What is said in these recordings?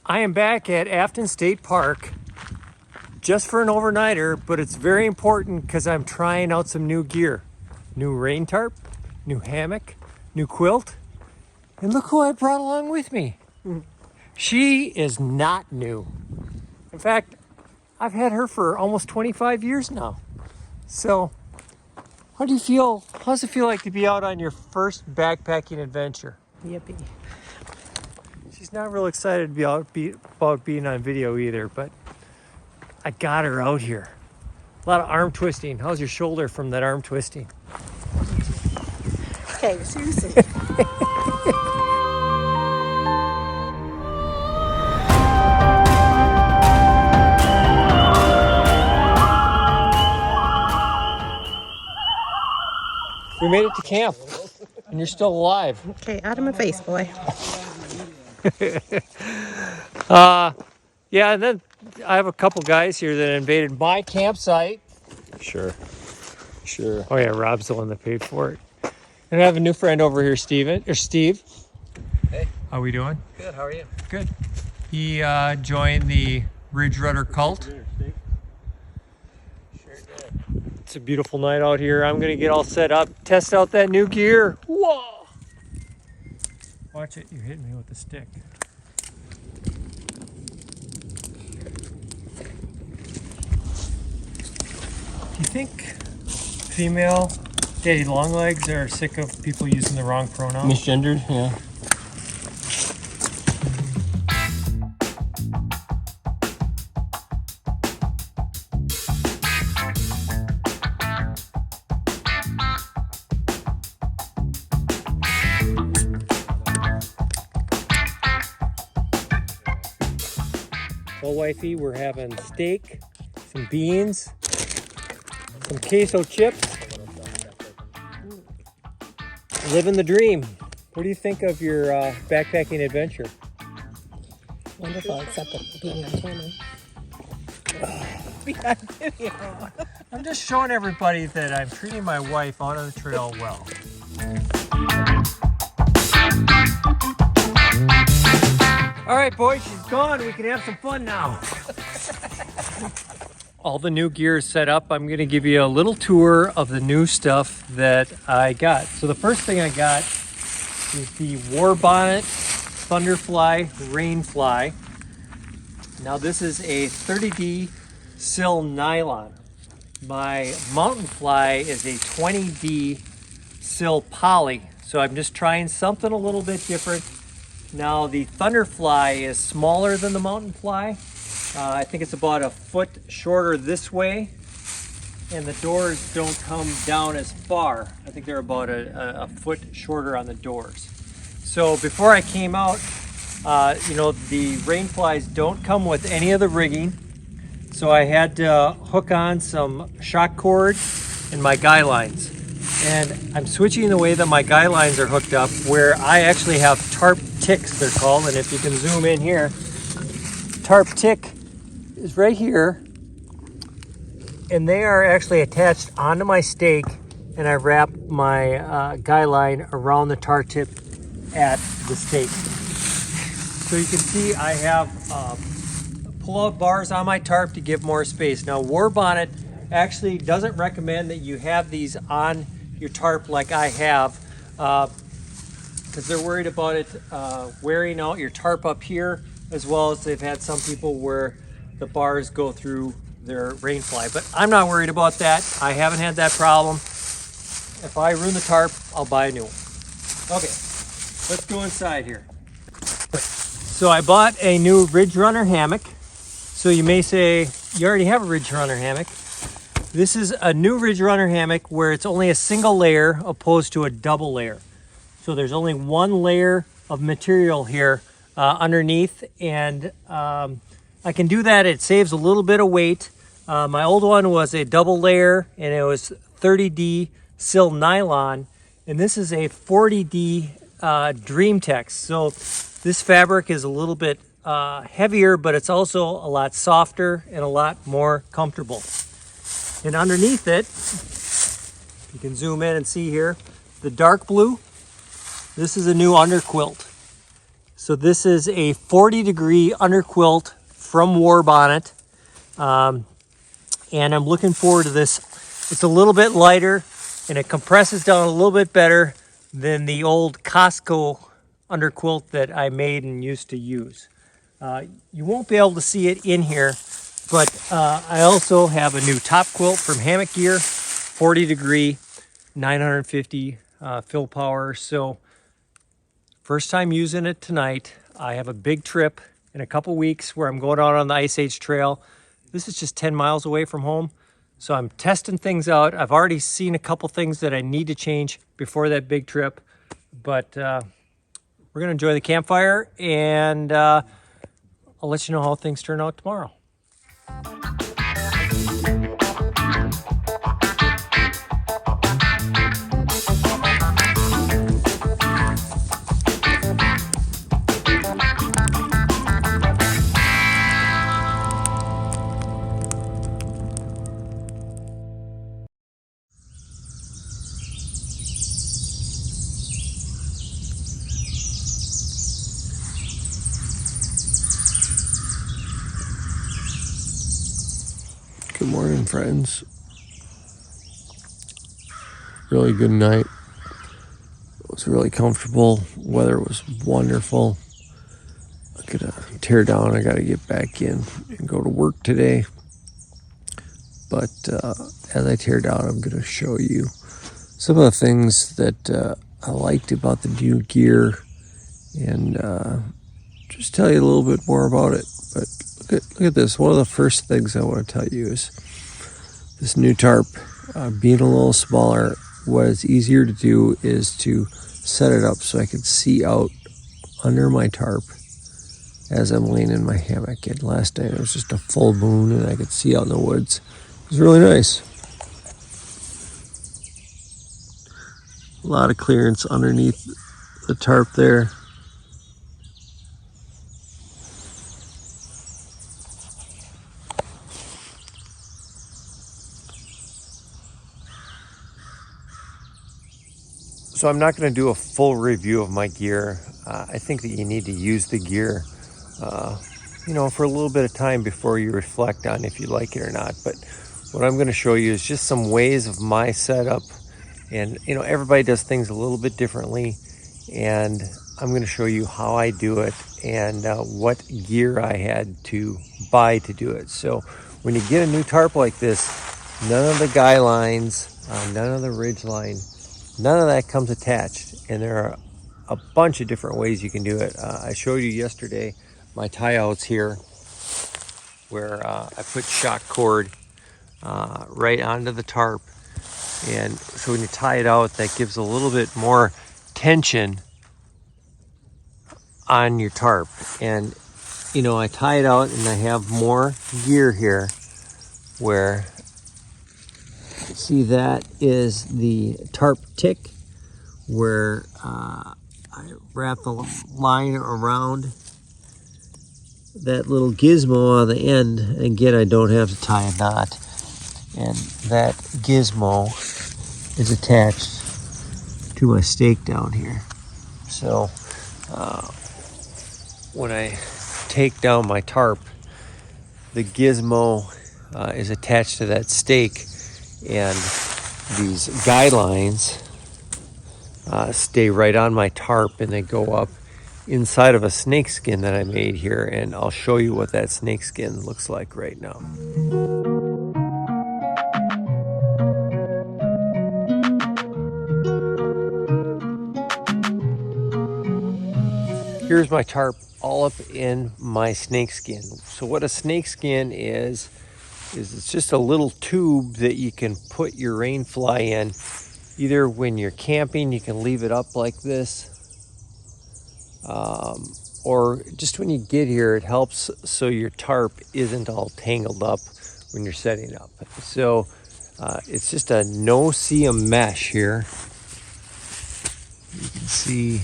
I am back at Afton State Park just for an overnighter, but it's very important because I'm trying out some new gear. New rain tarp, new hammock, new quilt, and look who I brought along with me. She is not new. In fact, I've had her for almost 25 years now. So, how do you feel? How does it feel like to be out on your first backpacking adventure? Yippee. She's not real excited to about being on video either, but I got her out here. A lot of arm twisting. How's your shoulder from that arm twisting? Okay, seriously. We made it to camp, and you're still alive. Okay, out of my face, boy. Yeah, and then I have a couple guys here that invaded my campsite. Sure. Oh yeah, Rob's the one that paid for it. And I have a new friend over here, Steve. Hey. How we doing? Good, how are you? Good. He joined the RidgeRunner cult. Sure did. It's a beautiful night out here. I'm gonna get all set up, test out that new gear. Whoa! Watch it, you hit me with the stick. Do you think female daddy longlegs are sick of people using the wrong pronoun? Misgendered, yeah. Well, wifey, we're having steak, some beans, some queso chips. Living the dream. What do you think of your backpacking adventure? Wonderful, except for being on camera. I'm just showing everybody that I'm treating my wife out on the trail well. All right, boys, she's gone. We can have some fun now. All the new gear is set up. I'm going to give you a little tour of the new stuff that I got. So the first thing I got is the Warbonnet Thunderfly rainfly. Now this is a 30D sill nylon. My mountain fly is a 20D sill poly. So I'm just trying something a little bit different. Now the Thunderfly is smaller than the mountain fly. I think it's about a foot shorter this way, and the doors don't come down as far. I think they're about a foot shorter on the doors. So before I came out, the rainflies don't come with any of the rigging. So I had to hook on some shock cord and my guy lines. And I'm switching the way that my guy lines are hooked up, where I actually have tarp ticks, they're called. And if you can zoom in here, tarp tick is right here, and they are actually attached onto my stake, and I wrap my guy line around the tar tip at the stake. So you can see I have pull-out bars on my tarp to give more space. Now Warbonnet actually doesn't recommend that you have these on your tarp like I have, because they're worried about it wearing out your tarp up here, as well as they've had some people where the bars go through their rainfly. But I'm not worried about that. I haven't had that problem. If I ruin the tarp, I'll buy a new one. Okay, let's go inside here. So I bought a new RidgeRunner hammock. So you may say, you already have a RidgeRunner hammock. This is a new RidgeRunner hammock where it's only a single layer opposed to a double layer. So there's only one layer of material here underneath, and I can do that. It saves a little bit of weight. My old one was a double layer, and it was 30D sill nylon, and this is a 40D Dreamtex. So this fabric is a little bit heavier, but it's also a lot softer and a lot more comfortable. And underneath it, you can zoom in and see here, the dark blue, this is a new underquilt. So this is a 40-degree underquilt from Warbonnet. And I'm looking forward to this. It's a little bit lighter and it compresses down a little bit better than the old Costco underquilt that I made and used to use. You won't be able to see it in here, but I also have a new top quilt from Hammock Gear, 40-degree, 950 fill power. So first time using it tonight. I have a big trip in a couple weeks where I'm going out on the Ice Age Trail. This is just 10 miles away from home. So I'm testing things out. I've already seen a couple things that I need to change before that big trip. But we're going to enjoy the campfire, and I'll let you know how things turn out tomorrow. Good morning, friends. Really good night. It was really comfortable. Weather was wonderful. I gotta tear down. I gotta get back in and go to work today. But as I tear down, I'm gonna show you some of the things that I liked about the new gear, and just tell you a little bit more about it. But look at this. One of the first things I want to tell you is this new tarp. Being a little smaller, what is easier to do is to set it up so I can see out under my tarp as I'm laying in my hammock. And last night it was just a full moon and I could see out in the woods. It was really nice. A lot of clearance underneath the tarp there. So I'm not going to do a full review of my gear. I think that you need to use the gear, for a little bit of time before you reflect on if you like it or not. But what I'm going to show you is just some ways of my setup. And, everybody does things a little bit differently. And I'm going to show you how I do it and what gear I had to buy to do it. So when you get a new tarp like this, none of the guy lines, none of the ridgeline, none of that comes attached, and there are a bunch of different ways you can do it. I showed you yesterday my tie outs here where I put shock cord right onto the tarp, and so when you tie it out, that gives a little bit more tension on your tarp. And I tie it out and I have more gear here where, see, that is the tarp tick where I wrap the line around that little gizmo on the end. Again, I don't have to tie a knot, and that gizmo is attached to my stake down here. So when I take down my tarp, the gizmo is attached to that stake, and these guidelines stay right on my tarp, and they go up inside of a snakeskin that I made here, and I'll show you what that snakeskin looks like right now. Here's my tarp all up in my snakeskin. So what a snakeskin is it's just a little tube that you can put your rainfly in. Either when you're camping, you can leave it up like this, or just when you get here, it helps so your tarp isn't all tangled up when you're setting up. So it's just a no-see-um mesh here. You can see,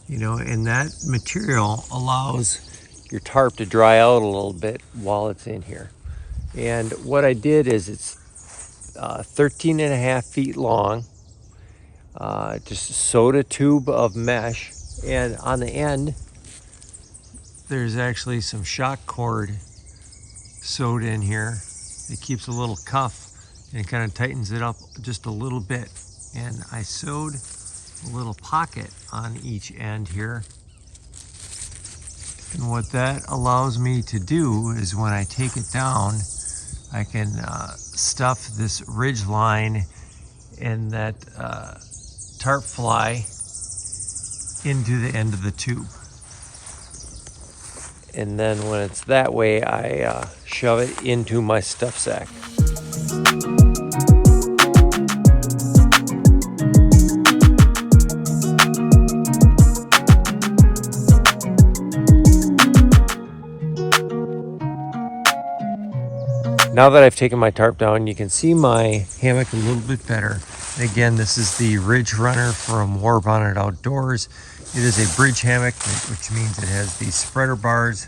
and that material allows your tarp to dry out a little bit while it's in here. And what I did is it's 13.5 feet long, just sewed a tube of mesh And on the end, there's actually some shock cord sewed in here. It keeps a little cuff and kind of tightens it up just a little bit. And I sewed a little pocket on each end here. And what that allows me to do is when I take it down, I can stuff this ridgeline and that tarp fly into the end of the tube. And then when it's that way, I shove it into my stuff sack. Now that I've taken my tarp down, you can see my hammock a little bit better. And again, this is the RidgeRunner from Warbonnet Outdoors. It is a bridge hammock, which means it has these spreader bars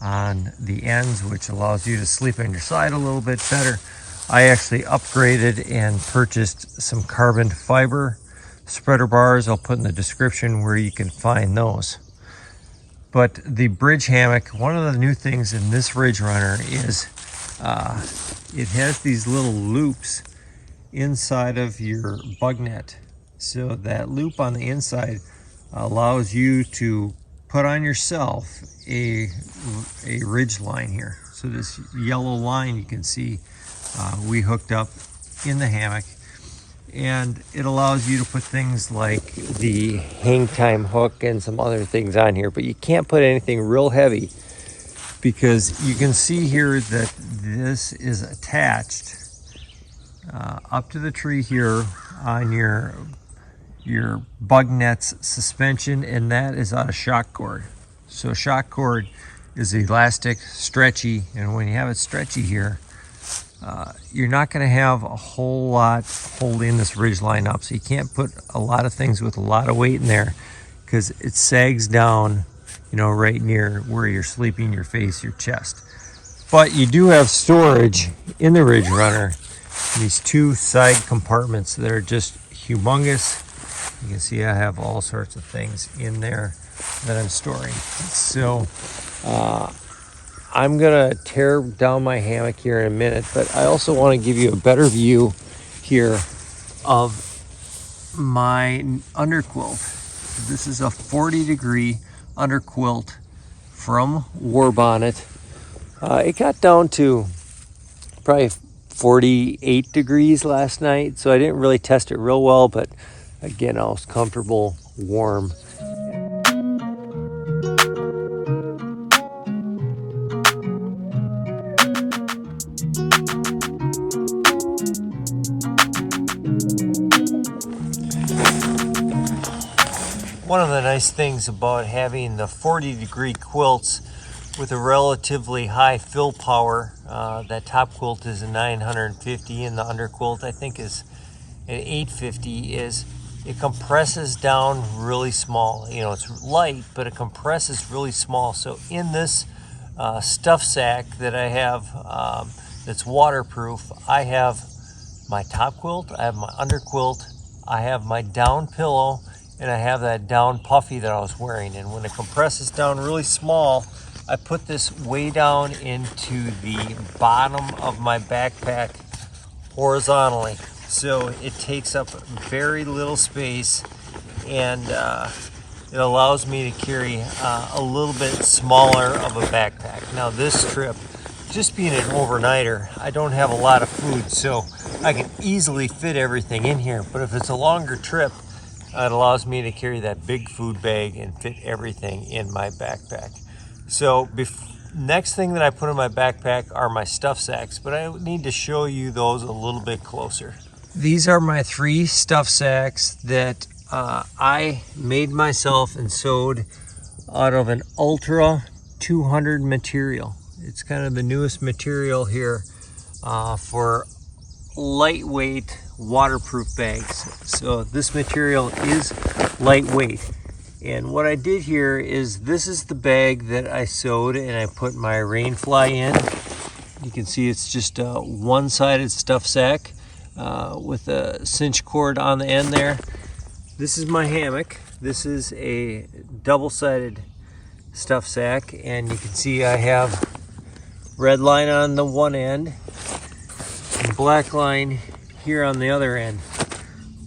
on the ends, which allows you to sleep on your side a little bit better. I actually upgraded and purchased some carbon fiber spreader bars. I'll put in the description where you can find those. But the bridge hammock, one of the new things in this RidgeRunner is it has these little loops inside of your bug net. So that loop on the inside allows you to put on yourself a ridge line here. So this yellow line you can see we hooked up in the hammock, and it allows you to put things like the hang time hook and some other things on here, but you can't put anything real heavy because you can see here that this is attached up to the tree here on your bug net's suspension, and that is out of shock cord. So shock cord is elastic, stretchy, and when you have it stretchy here, you're not going to have a whole lot holding this ridge line up. So you can't put a lot of things with a lot of weight in there because it sags down, you know, right near where you're sleeping, your face, your chest. But you do have storage in the RidgeRunner. These two side compartments that are just humongous. You can see I have all sorts of things in there that I'm storing. So I'm gonna tear down my hammock here in a minute, but I also want to give you a better view here of my underquilt. This is a 40-degree underquilt from Warbonnet. It got down to probably 48 degrees last night, so I didn't really test it real well, but again, I was comfortable, warm. One of the nice things about having the 40-degree quilts with a relatively high fill power, that top quilt is a 950 and the underquilt I think is an 850, is it compresses down really small. You know, it's light, but it compresses really small. So in this stuff sack that I have that's waterproof, I have my top quilt, I have my underquilt, I have my down pillow, and I have that down puffy that I was wearing. And when it compresses down really small, I put this way down into the bottom of my backpack horizontally. So it takes up very little space, and it allows me to carry a little bit smaller of a backpack. Now this trip, just being an overnighter, I don't have a lot of food, so I can easily fit everything in here. But if it's a longer trip, it allows me to carry that big food bag and fit everything in my backpack. So next thing that I put in my backpack are my stuff sacks, but I need to show you those a little bit closer. These are my 3 stuff sacks that I made myself and sewed out of an Ultra 200 material. It's kind of the newest material here for lightweight waterproof bags. So this material is lightweight. And what I did here is, this is the bag that I sewed and I put my rainfly in. You can see it's just a one-sided stuff sack with a cinch cord on the end there. This is my hammock. This is a double-sided stuff sack, and you can see I have red line on the one end and black line here on the other end.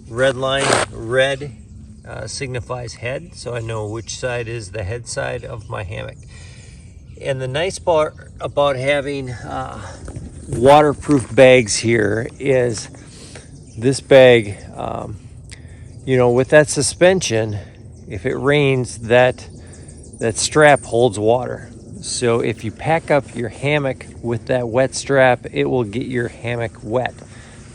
Red line, red signifies head, so I know which side is the head side of my hammock. And the nice part about having waterproof bags here is this bag, you know, with that suspension, if it rains, that strap holds water. So if you pack up your hammock with that wet strap, it will get your hammock wet.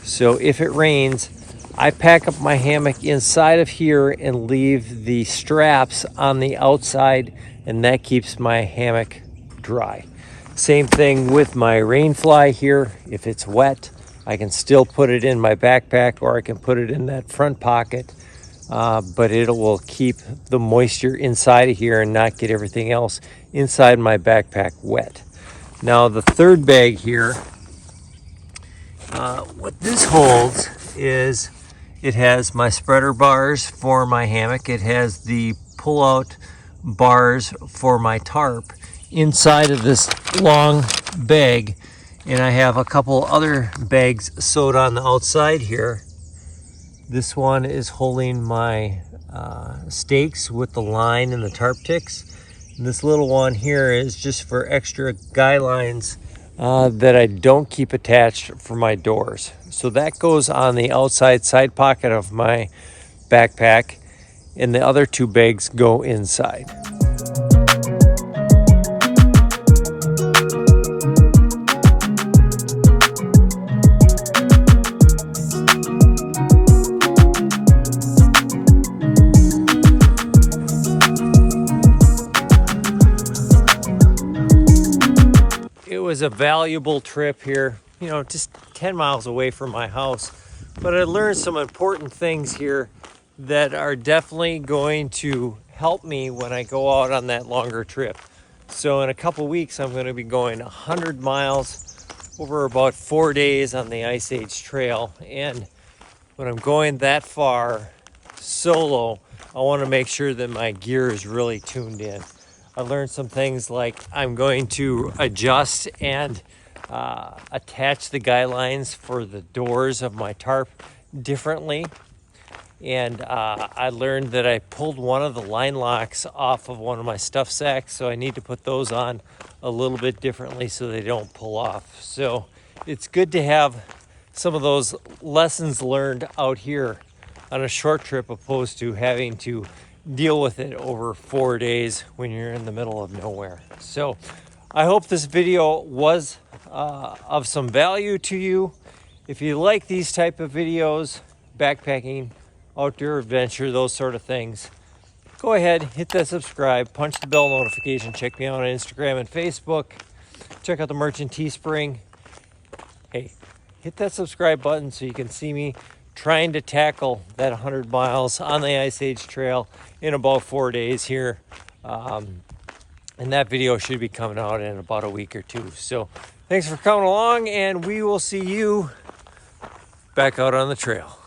So if it rains, I pack up my hammock inside of here and leave the straps on the outside, and that keeps my hammock dry. Same thing with my rainfly here. If it's wet, I can still put it in my backpack, or I can put it in that front pocket, but it will keep the moisture inside of here and not get everything else inside my backpack wet. Now the third bag here, what this holds is it has my spreader bars for my hammock. It has the pull-out bars for my tarp inside of this long bag, and I have a couple other bags sewed on the outside here. This one is holding my stakes with the line and the tarp ticks. And this little one here is just for extra guy lines that I don't keep attached for my doors. So that goes on the outside side pocket of my backpack, and the other two bags go inside. It was a valuable trip here, you know, just 10 miles away from my house, but I learned some important things here that are definitely going to help me when I go out on that longer trip. So in a couple weeks, I'm going to be going 100 miles over about 4 days on the Ice Age Trail. And when I'm going that far solo, I want to make sure that my gear is really tuned in. I learned some things like I'm going to adjust and attach the guy lines for the doors of my tarp differently. And I learned that I pulled one of the line locks off of one of my stuff sacks, so I need to put those on a little bit differently so they don't pull off. So it's good to have some of those lessons learned out here on a short trip, opposed to having to deal with it over 4 days when you're in the middle of nowhere. So I hope this video was of some value to you. If you like these type of videos, backpacking, outdoor adventure, those sort of things, go ahead, hit that subscribe, punch the bell notification, check me out on Instagram and Facebook, check out the merch in Teespring. Hey, hit that subscribe button so you can see me trying to tackle that 100 miles on the Ice Age Trail in about 4 days here. And that video should be coming out in about a week or two. So thanks for coming along, and we will see you back out on the trail.